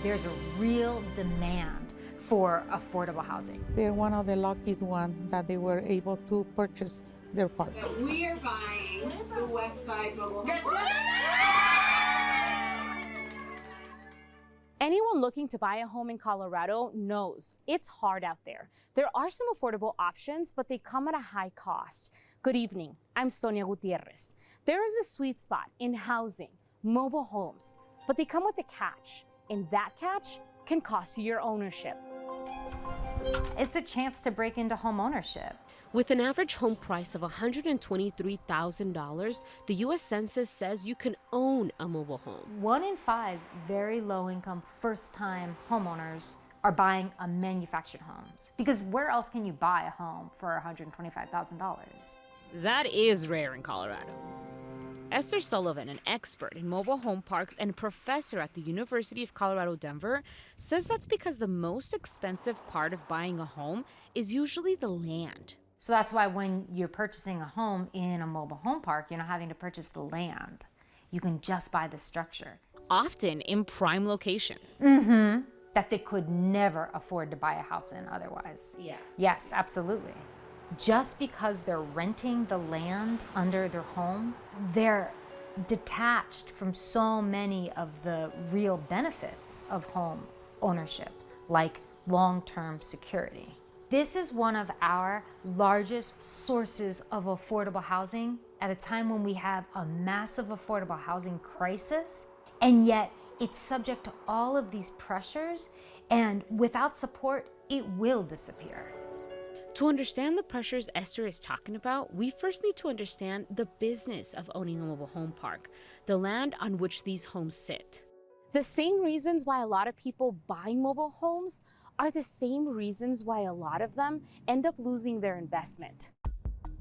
there's a real demand for affordable housing. They're one of the luckiest ones that they were able to purchase their park. We are buying the West Side Mobile Home. Anyone looking to buy a home in Colorado knows it's hard out there. There are some affordable options, but they come at a high cost. Good evening, I'm Sonia Gutierrez. There is a sweet spot in housing, mobile homes, but they come with a catch, and that catch can cost you your ownership. It's a chance to break into home ownership. With an average home price of $123,000, the U.S. Census says you can own a mobile home. 1 in 5 very low-income, first-time homeowners are buying a manufactured homes. Because where else can you buy a home for $125,000? That is rare in Colorado. Esther Sullivan, an expert in mobile home parks and professor at the University of Colorado, Denver, says that's because the most expensive part of buying a home is usually the land. So that's why when you're purchasing a home in a mobile home park, you're not having to purchase the land. You can just buy the structure. Often in prime locations. That they could never afford to buy a house in otherwise. Yeah. Yes, absolutely. Just because they're renting the land under their home, they're detached from so many of the real benefits of home ownership, like long-term security. This is one of our largest sources of affordable housing at a time when we have a massive affordable housing crisis, and yet it's subject to all of these pressures, and without support, it will disappear. To understand the pressures Esther is talking about, we first need to understand the business of owning a mobile home park, the land on which these homes sit. The same reasons why a lot of people buy mobile homes are the same reasons why a lot of them end up losing their investment.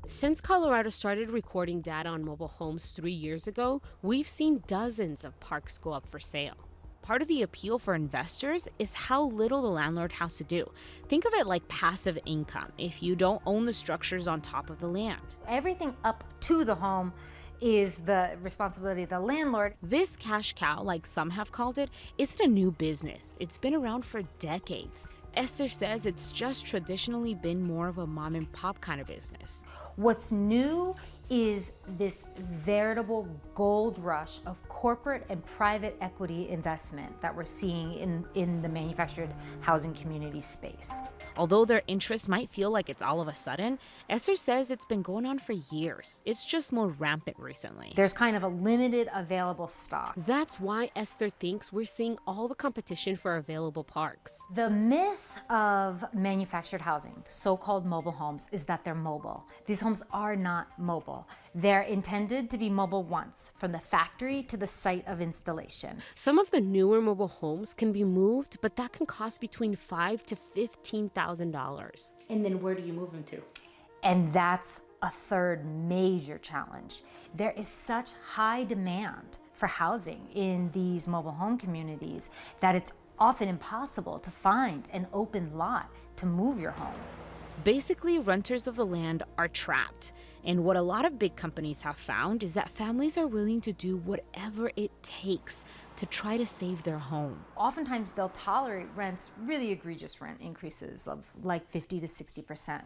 Since Colorado started recording data on mobile homes 3 years ago, we've seen dozens of parks go up for sale. Part of the appeal for investors is how little the landlord has to do. Think of it like passive income if you don't own the structures on top of the land. Everything up to the home is the responsibility of the landlord. This cash cow, like some have called it, isn't a new business. It's been around for decades. Esther says it's just traditionally been more of a mom and pop kind of business. What's new is this veritable gold rush of corporate and private equity investment that we're seeing in the manufactured housing community space. Although their interest might feel like it's all of a sudden, Esther says it's been going on for years. It's just more rampant recently. There's kind of a limited available stock. That's why Esther thinks we're seeing all the competition for available parks. The myth of manufactured housing, so-called mobile homes, is that they're mobile. These homes are not mobile. They're intended to be mobile once, from the factory to the site of installation. Some of the newer mobile homes can be moved, but that can cost between $5,000 to $15,000. And then where do you move them to? And that's a third major challenge. There is such high demand for housing in these mobile home communities that it's often impossible to find an open lot to move your home. Basically, renters of the land are trapped. And what a lot of big companies have found is that families are willing to do whatever it takes to try to save their home. Oftentimes they'll tolerate rents, really egregious rent increases of like 50 to 60%.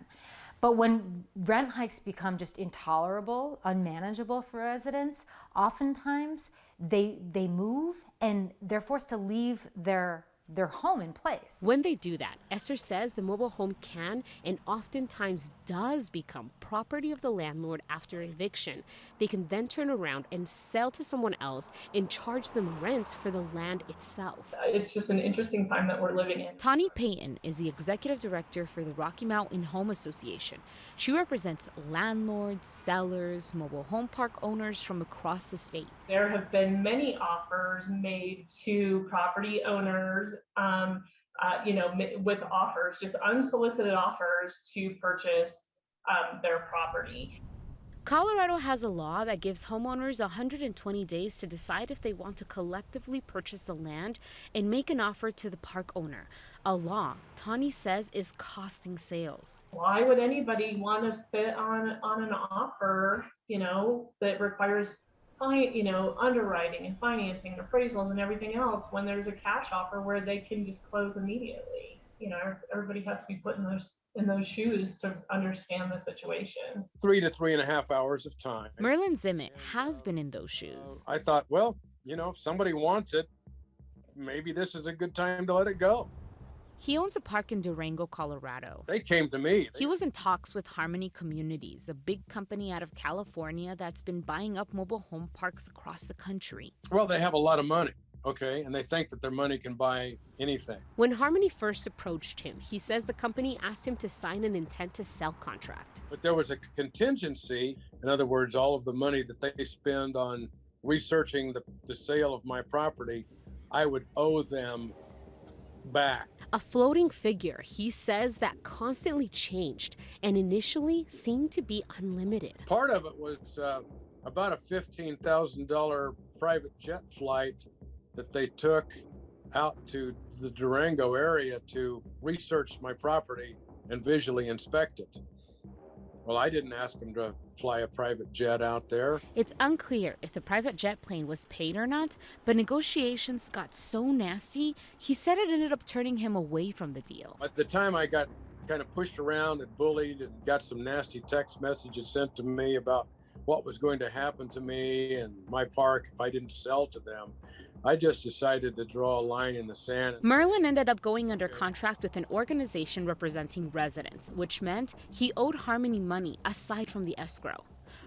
But when rent hikes become just intolerable, unmanageable for residents, oftentimes they move and they're forced to leave their home in place. When they do that, Esther says the mobile home can and oftentimes does become property of the landlord after eviction. They can then turn around and sell to someone else and charge them rent for the land itself. It's just an interesting time that we're living in. Tani Payton is the executive director for the Rocky Mountain Home Association. She represents landlords, sellers, mobile home park owners from across the state. There have been many offers made to property owners, with offers, just unsolicited offers to purchase their property. Colorado has a law that gives homeowners 120 days to decide if they want to collectively purchase the land and make an offer to the park owner. A law, Tani says, is costing sales. Why would anybody want to sit on an offer, that requires underwriting and financing and appraisals and everything else when there's a cash offer where they can just close immediately. Everybody has to be put in those shoes to understand the situation. 3 to 3.5 hours of time. Merlin Zimmet has been in those shoes. I thought, well, if somebody wants it, maybe this is a good time to let it go. He owns a park in Durango, Colorado. They came to me. He was in talks with Harmony Communities, a big company out of California that's been buying up mobile home parks across the country. Well, they have a lot of money, okay? And they think that their money can buy anything. When Harmony first approached him, he says the company asked him to sign an intent to sell contract. But there was a contingency. In other words, all of the money that they spend on researching the sale of my property, I would owe them back. A floating figure, he says, that constantly changed and initially seemed to be unlimited. Part of it was about a $15,000 private jet flight that they took out to the Durango area to research my property and visually inspect it. Well, I didn't ask them to fly a private jet out there. It's unclear if the private jet plane was paid or not, but negotiations got so nasty, he said it ended up turning him away from the deal. At the time, I got kind of pushed around and bullied and got some nasty text messages sent to me about what was going to happen to me and my park if I didn't sell to them. I just decided to draw a line in the sand. Merlin ended up going under contract with an organization representing residents, which meant he owed Harmony money aside from the escrow.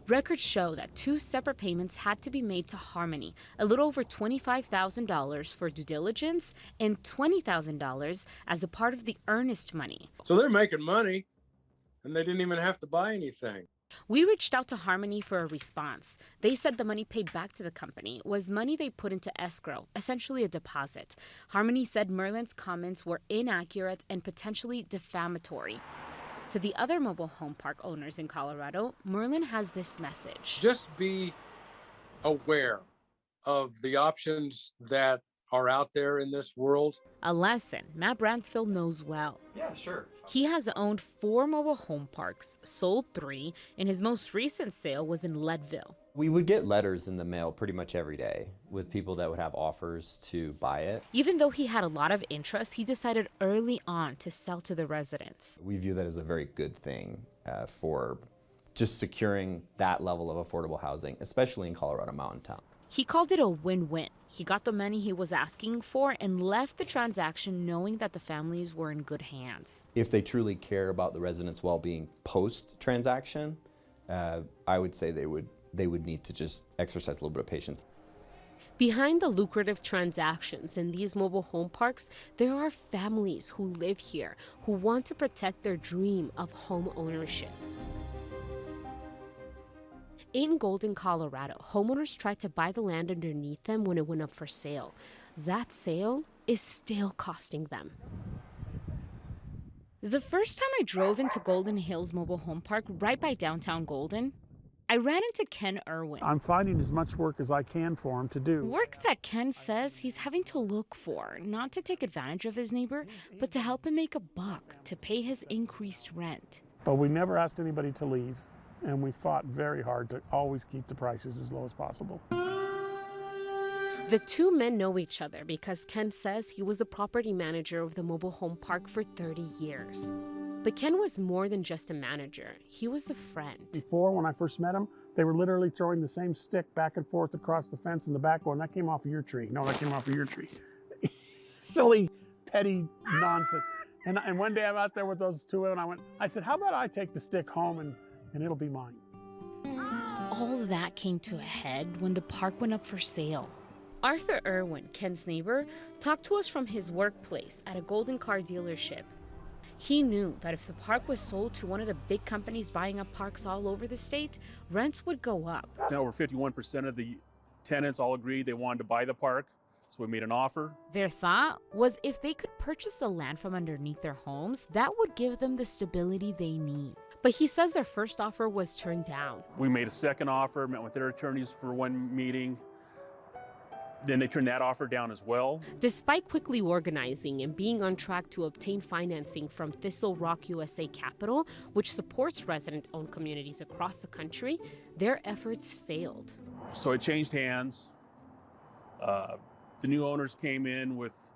Records show that 2 separate payments had to be made to Harmony, a little over $25,000 for due diligence and $20,000 as a part of the EARNEST money. So they're making money, and they didn't even have to buy anything. We reached out to Harmony for a response. They said the money paid back to the company was money they put into escrow, essentially a deposit. Harmony said Merlin's comments were inaccurate and potentially defamatory. To the other mobile home park owners in Colorado, Merlin has this message. Just be aware of the options that are out there in this world. A lesson Matt Bransfield knows well. Yeah, sure. He has owned 4 mobile home parks, sold 3, and his most recent sale was in Leadville. We would get letters in the mail pretty much every day with people that would have offers to buy it. Even though he had a lot of interest, he decided early on to sell to the residents. We view that as a very good thing for just securing that level of affordable housing, especially in Colorado Mountain Town. He called it a win-win. He got the money he was asking for and left the transaction knowing that the families were in good hands. If they truly care about the residents' well-being post-transaction, I would say they would need to just exercise a little bit of patience. Behind the lucrative transactions in these mobile home parks, there are families who live here who want to protect their dream of home ownership. In Golden, Colorado, homeowners tried to buy the land underneath them when it went up for sale. That sale is still costing them. The first time I drove into Golden Hills Mobile Home Park right by downtown Golden, I ran into Ken Irwin. I'm finding as much work as I can for him to do. Work that Ken says he's having to look for, not to take advantage of his neighbor, but to help him make a buck to pay his increased rent. But we never asked anybody to leave, and we fought very hard to always keep the prices as low as possible. The 2 men know each other because Ken says he was the property manager of the mobile home park for 30 years. But Ken was more than just a manager. He was a friend. Before, when I first met him, they were literally throwing the same stick back and forth across the fence in the back going, that came off of your tree. No, that came off of your tree. Silly, petty nonsense. And one day I'm out there with those 2 and I said, how about I take the stick home and it'll be mine. All that came to a head when the park went up for sale. Arthur Irwin, Ken's neighbor, talked to us from his workplace at a Golden car dealership. He knew that if the park was sold to one of the big companies buying up parks all over the state, rents would go up. Over 51% of the tenants all agreed they wanted to buy the park, so we made an offer. Their thought was if they could purchase the land from underneath their homes, that would give them the stability they need. But he says their first offer was turned down. We made a second offer, met with their attorneys for one meeting. Then they turned that offer down as well. Despite quickly organizing and being on track to obtain financing from Thistle Rock USA Capital, which supports resident-owned communities across the country, their efforts failed. So it changed hands. The new owners came in with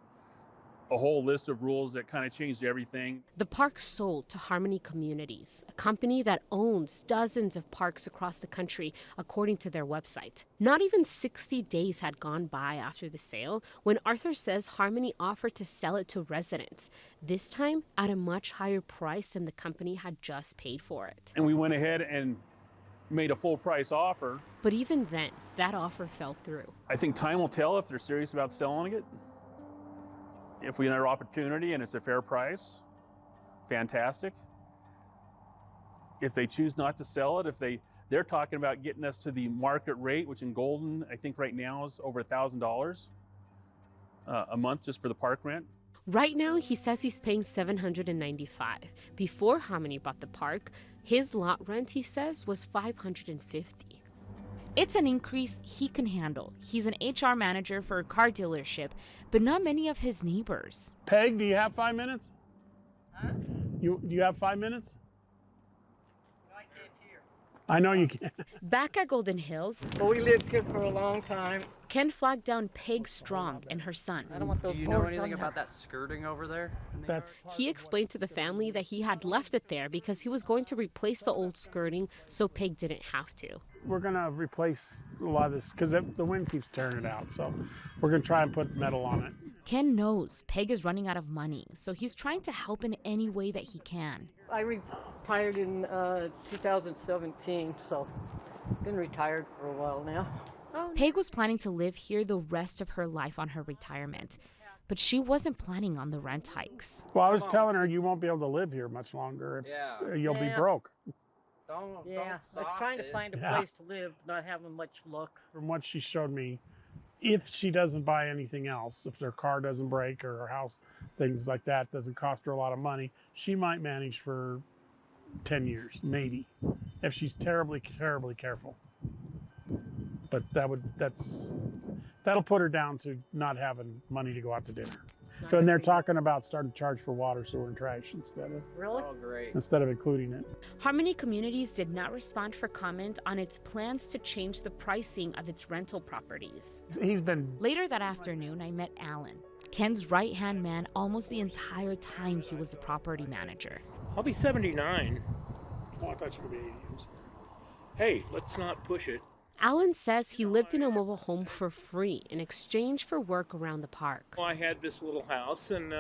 a whole list of rules that kind of changed everything. The park sold to Harmony Communities, a company that owns dozens of parks across the country, according to their website. Not even 60 days had gone by after the sale when Arthur says Harmony offered to sell it to residents, this time at a much higher price than the company had just paid for it. And we went ahead and made a full price offer. But even then, that offer fell through. I think time will tell if they're serious about selling it. If we get an opportunity and it's a fair price, fantastic. If they choose not to sell it, if they're talking about getting us to the market rate, which in Golden, I think right now is over $1,000 a month just for the park rent. Right now, he says he's paying $795. Before Harmony bought the park, his lot rent, he says, was $550. It's an increase he can handle. He's an HR manager for a car dealership, but not many of his neighbors. Peg, do you have 5 minutes? Huh? Do you have 5 minutes? No, I can't hear. I know you can. Back at Golden Hills, Well, we lived here for a long time. Ken flagged down Peg Strong and her son. I don't want those Do you know boards anything on about there. that skirting over there? He explained to the family that he had left it there because he was going to replace the old skirting so Peg didn't have to. We're going to replace a lot of this because the wind keeps tearing it out. So we're going to try and put metal on it. Ken knows Peg is running out of money, so he's trying to help in any way that he can. I retired in 2017, so been retired for a while now. Peg was planning to live here the rest of her life on her retirement, but she wasn't planning on the rent hikes. Well, I was telling her you won't be able to live here much longer. You'll be broke. I was trying to find a place to live, not having much luck. From what she showed me, if she doesn't buy anything else, if their car doesn't break or her house, things like that, doesn't cost her a lot of money, she might manage for 10 years, maybe, if she's terribly, terribly careful. But that'll put her down to not having money to go out to dinner. And they're talking about starting to charge for water, sewer, and trash instead of including it. Harmony Communities did not respond for comment on its plans to change the pricing of its rental properties. Later that afternoon, I met Alan, Ken's right-hand man almost the entire time he was a property manager. I'll be 79. Oh, I thought you were going to be 80 years. Hey, let's not push it. Alan says he lived in a mobile home for free in exchange for work around the park. Well, I had this little house, and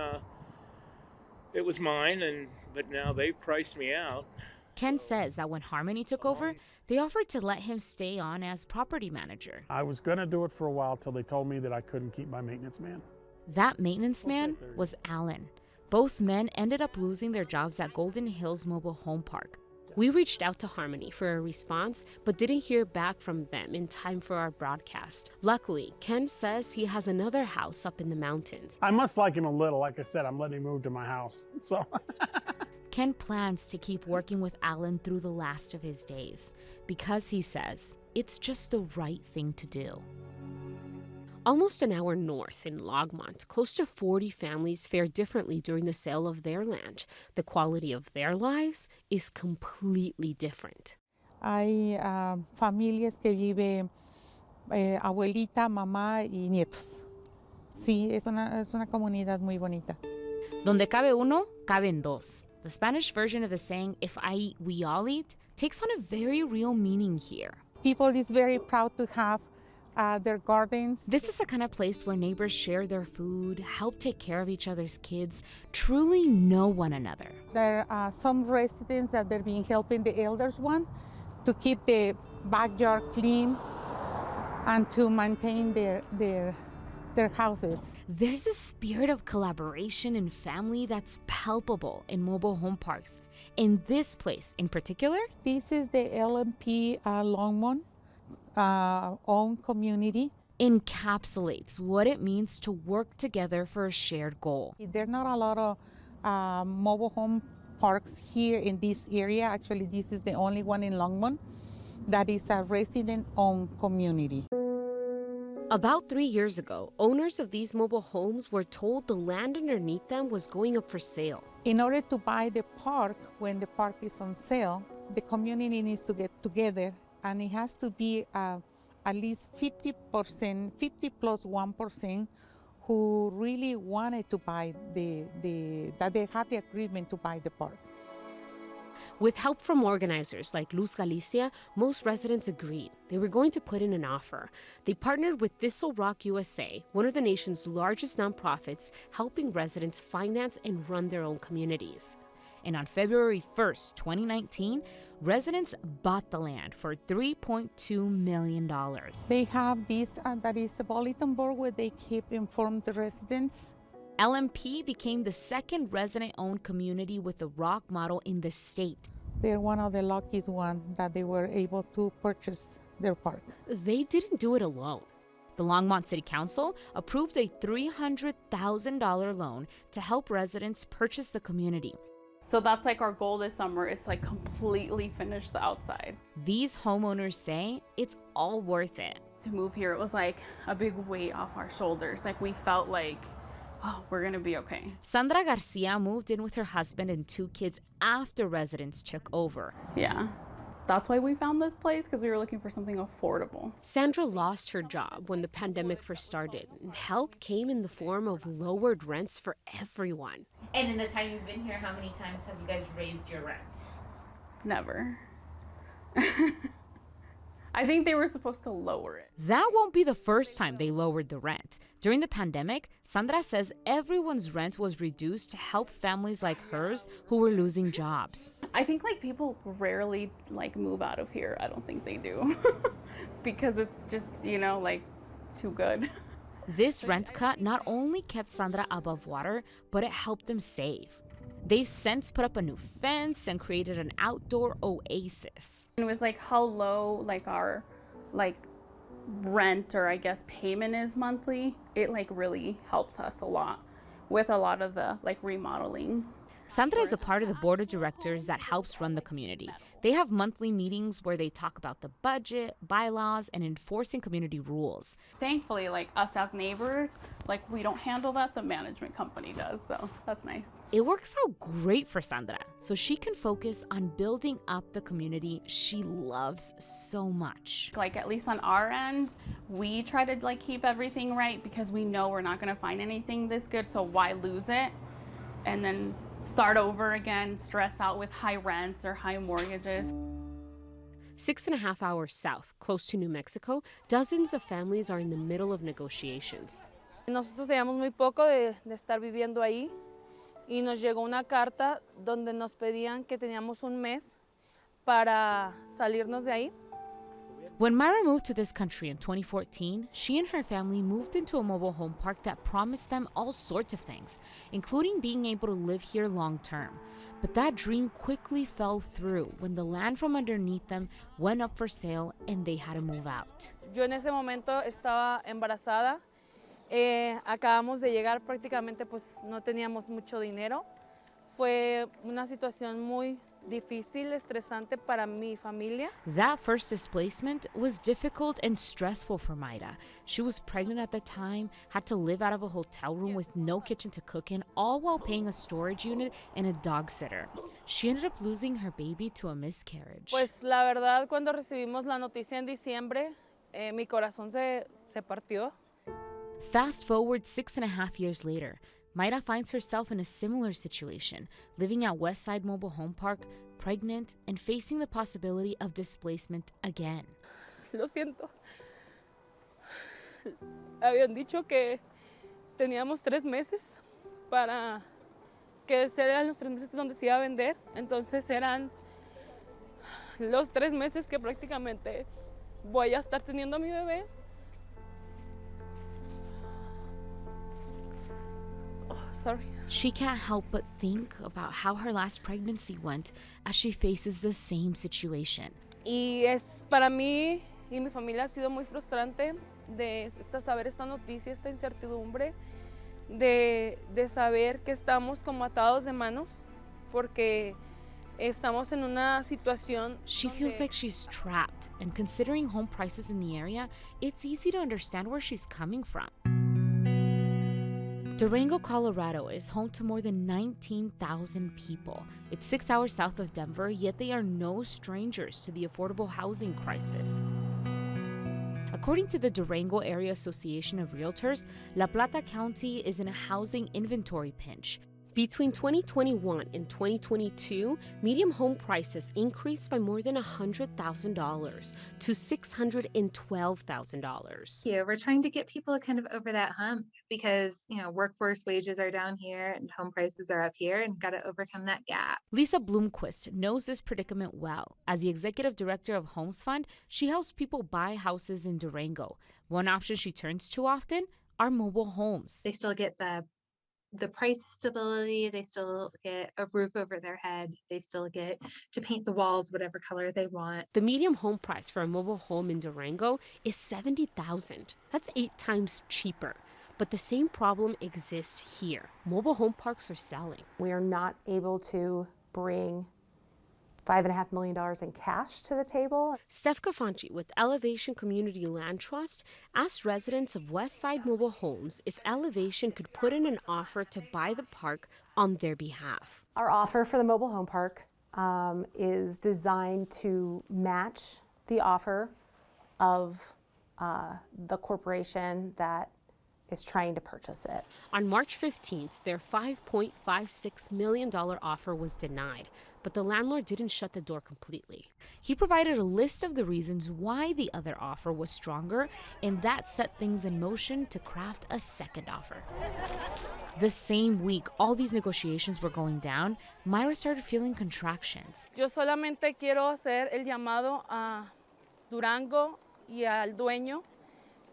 it was mine, but now they priced me out. Ken says that when Harmony took over, they offered to let him stay on as property manager. I was going to do it for a while till they told me that I couldn't keep my maintenance man. That maintenance man was Alan. Both men ended up losing their jobs at Golden Hills Mobile Home Park. We reached out to Harmony for a response, but didn't hear back from them in time for our broadcast. Luckily, Ken says he has another house up in the mountains. I must like him a little. Like I said, I'm letting him move to my house. So Ken plans to keep working with Alan through the last of his days because he says it's just the right thing to do. Almost an hour north in Longmont, close to 40 families fare differently during the sale of their land. The quality of their lives is completely different. Hay familias que vive abuelita, mamá y nietos. Sí, es una comunidad muy bonita. Donde cabe uno, caben dos. The Spanish version of the saying, if I eat, we all eat, takes on a very real meaning here. People is very proud to have their gardens. This is the kind of place where neighbors share their food, help take care of each other's kids, truly know one another. There are some residents that they've been helping the elders one to keep the backyard clean and to maintain their houses. There's a spirit of collaboration and family that's palpable in mobile home parks. In this place in particular, this is the LMP Longmont own community. Encapsulates what it means to work together for a shared goal. There are not a lot of mobile home parks here in this area. Actually, this is the only one in Longmont that is a resident-owned community. About 3 years ago, owners of these mobile homes were told the land underneath them was going up for sale. In order to buy the park, when the park is on sale, the community needs to get together, and it has to be at least 50%, 50 plus 1%, who really wanted to buy that they had the agreement to buy the park. With help from organizers like Luz Galicia, most residents agreed. They were going to put in an offer. They partnered with Thistle Rock USA, one of the nation's largest nonprofits, helping residents finance and run their own communities. And on February 1st, 2019, residents bought the land for $3.2 million. They have this, that is a bulletin board where they keep informed the residents. LMP became the second resident-owned community with the rock model in the state. They're one of the luckiest ones that they were able to purchase their park. They didn't do it alone. The Longmont City Council approved a $300,000 loan to help residents purchase the community. So that's like our goal this summer, is like completely finish the outside. These homeowners say it's all worth it. To move here, it was like a big weight off our shoulders. Like we felt like, oh, we're gonna be okay. Sandra Garcia moved in with her husband and 2 kids after residents took over. Yeah, that's why we found this place, because we were looking for something affordable. Sandra lost her job when the pandemic first started, and help came in the form of lowered rents for everyone. And in the time you've been here, how many times have you guys raised your rent? Never. I think they were supposed to lower it. That won't be the first time they lowered the rent. During the pandemic, Sandra says everyone's rent was reduced to help families like hers who were losing jobs. I think like people rarely like move out of here. I don't think they do because it's just, you know, like too good. This rent cut not only kept Sandra above water, but it helped them save. They've since put up a new fence and created an outdoor oasis. And with like how low like our like rent, or I guess payment, is monthly, it like really helps us a lot with a lot of the like remodeling. Sandra is a part of the board of directors that helps run the community. They have monthly meetings where they talk about the budget, bylaws, and enforcing community rules. Thankfully, like us as neighbors, like we don't handle that, the management company does, so that's nice. It works out great for Sandra, so she can focus on building up the community she loves so much. Like at least on our end, we try to like keep everything right because we know we're not gonna find anything this good, so why lose it? And then start over again, stress out with high rents or high mortgages. 6.5 hours south, close to New Mexico, dozens of families are in the middle of negotiations. Nosotros teníamos muy poco de estar viviendo ahí y nos llegó una carta donde nos pedían que teníamos un mes para salirnos de ahí. When Myra moved to this country in 2014, she and her family moved into a mobile home park that promised them all sorts of things, including being able to live here long term. But that dream quickly fell through when the land from underneath them went up for sale and they had to move out. Yo en ese momento estaba embarazada. Acabamos de llegar, prácticamente pues no teníamos mucho dinero. Fue una situación muy difícil, estresante para mi familia. That first displacement was difficult and stressful for Mayra. She was pregnant at the time, had to live out of a hotel room with no kitchen to cook in, all while paying a storage unit and a dog sitter. She ended up losing her baby to a miscarriage. Pues la verdad, cuando recibimos la noticia en diciembre, mi corazón se partió. Fast forward 6.5 years later, Mayra finds herself in a similar situation, living at Westside Mobile Home Park, pregnant, and facing the possibility of displacement again. Lo siento. Habían dicho que teníamos 3 meses para que eran los 3 meses donde se iba a vender. Entonces eran los 3 meses que prácticamente voy a estar teniendo a mi bebé. Sorry. She can't help but think about how her last pregnancy went as she faces the same situation. Y es para mí y mi familia ha sido muy frustrante de saber esta noticia, esta incertidumbre, de saber que estamos como atados de manos porque estamos en una situación. She feels like she's trapped, and considering home prices in the area, it's easy to understand where she's coming from. Durango, Colorado is home to more than 19,000 people. It's 6 hours south of Denver, yet they are no strangers to the affordable housing crisis. According to the Durango Area Association of Realtors, La Plata County is in a housing inventory pinch. Between 2021 and 2022, median home prices increased by more than $100,000 to $612,000. Yeah, we're trying to get people kind of over that hump because, workforce wages are down here and home prices are up here and got to overcome that gap. Lisa Bloomquist knows this predicament well. As the executive director of Homes Fund, she helps people buy houses in Durango. One option she turns to often are mobile homes. They still get the price stability, they still get a roof over their head, they still get to paint the walls whatever color they want. The median home price for a mobile home in Durango is $70,000. That's 8 times cheaper. But the same problem exists here. Mobile home parks are selling. We are not able to bring $5.5 million in cash to the table. Steph Kafanchi with Elevation Community Land Trust asked residents of Westside Mobile Homes if Elevation could put in an offer to buy the park on their behalf. Our offer for the mobile home park is designed to match the offer of the corporation that is trying to purchase it. On March 15th, their $5.56 million offer was denied, but the landlord didn't shut the door completely. He provided a list of the reasons why the other offer was stronger, and that set things in motion to craft a second offer. The same week all these negotiations were going down, Myra started feeling contractions. Yo solamente quiero hacer el llamado a Durango y al dueño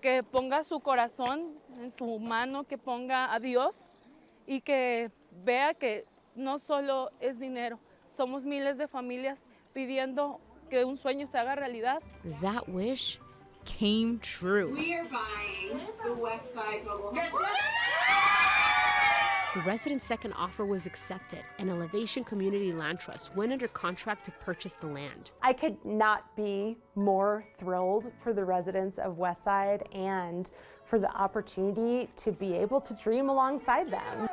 que ponga su corazón en su mano, que ponga a Dios y que vea que no solo es dinero. Somos miles de familias pidiendo que un sueño se haga realidad. That wish came true. We are buying the West Side Mobile Home. The residents' second offer was accepted, and Elevation Community Land Trust went under contract to purchase the land. I could not be more thrilled for the residents of Westside and for the opportunity to be able to dream alongside them.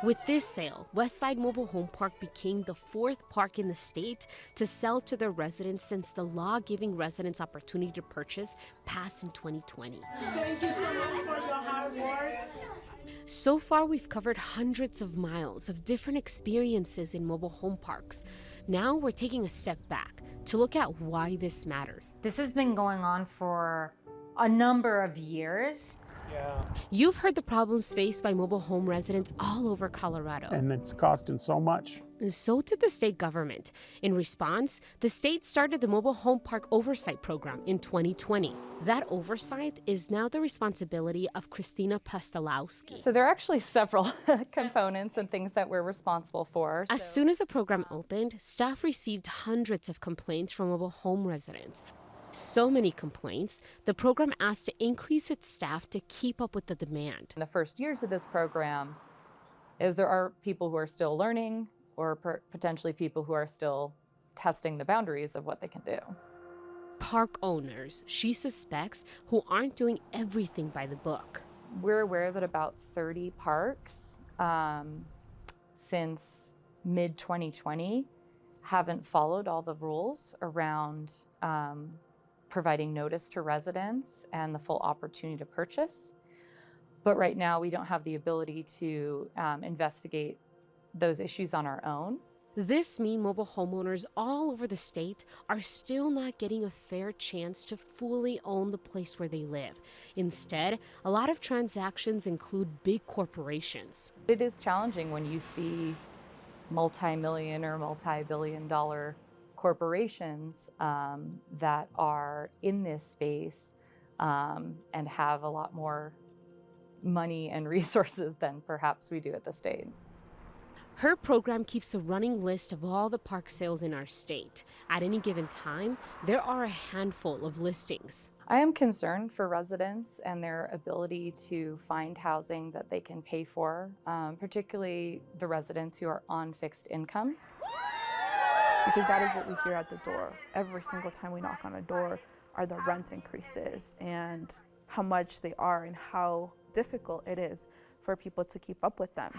With this sale, Westside Mobile Home Park became the 4th park in the state to sell to their residents since the law giving residents opportunity to purchase passed in 2020. Thank you so much for your hard work. So far, we've covered hundreds of miles of different experiences in mobile home parks. Now we're taking a step back to look at why this mattered. This has been going on for a number of years. You've heard the problems faced by mobile home residents all over Colorado. And it's costing so much. And so did the state government. In response, the state started the Mobile Home Park Oversight Program in 2020. That oversight is now the responsibility of Christina Pastalowski. So there are actually several components and things that we're responsible for. As soon as the program opened, staff received hundreds of complaints from mobile home residents. So many complaints, the program asked to increase its staff to keep up with the demand. In the first years of this program, there are people who are still learning or potentially people who are still testing the boundaries of what they can do. Park owners, she suspects, who aren't doing everything by the book. We're aware that about 30 parks since mid-2020 haven't followed all the rules around providing notice to residents and the full opportunity to purchase. But right now, we don't have the ability to investigate those issues on our own. This means mobile homeowners all over the state are still not getting a fair chance to fully own the place where they live. Instead, a lot of transactions include big corporations. It is challenging when you see multi-million or multi-billion-dollar corporations that are in this space and have a lot more money and resources than perhaps we do at the state. Her program keeps a running list of all the park sales in our state. At any given time, there are a handful of listings. I am concerned for residents and their ability to find housing that they can pay for, particularly the residents who are on fixed incomes. Because that is what we hear at the door. Every single time we knock on a door are the rent increases and how much they are and how difficult it is for people to keep up with them.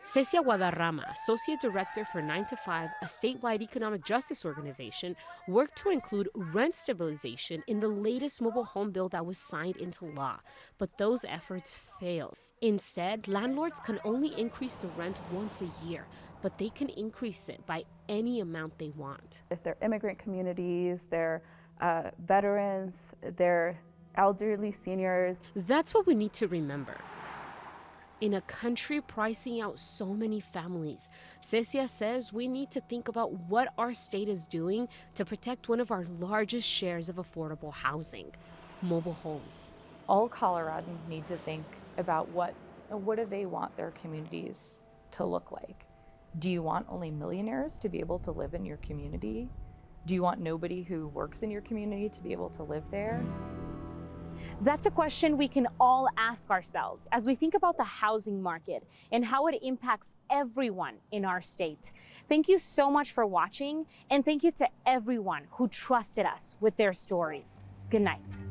Cecia Guadarrama, Associate Director for 9 to 5, a statewide economic justice organization, worked to include rent stabilization in the latest mobile home bill that was signed into law. But those efforts failed. Instead, landlords can only increase the rent once a year, but they can increase it by any amount they want. If they're immigrant communities, they're veterans, they're elderly seniors. That's what we need to remember. In a country pricing out so many families, Cecia says we need to think about what our state is doing to protect one of our largest shares of affordable housing, mobile homes. All Coloradans need to think about what do they want their communities to look like. Do you want only millionaires to be able to live in your community? Do you want nobody who works in your community to be able to live there? That's a question we can all ask ourselves as we think about the housing market and how it impacts everyone in our state. Thank you so much for watching, and thank you to everyone who trusted us with their stories. Good night.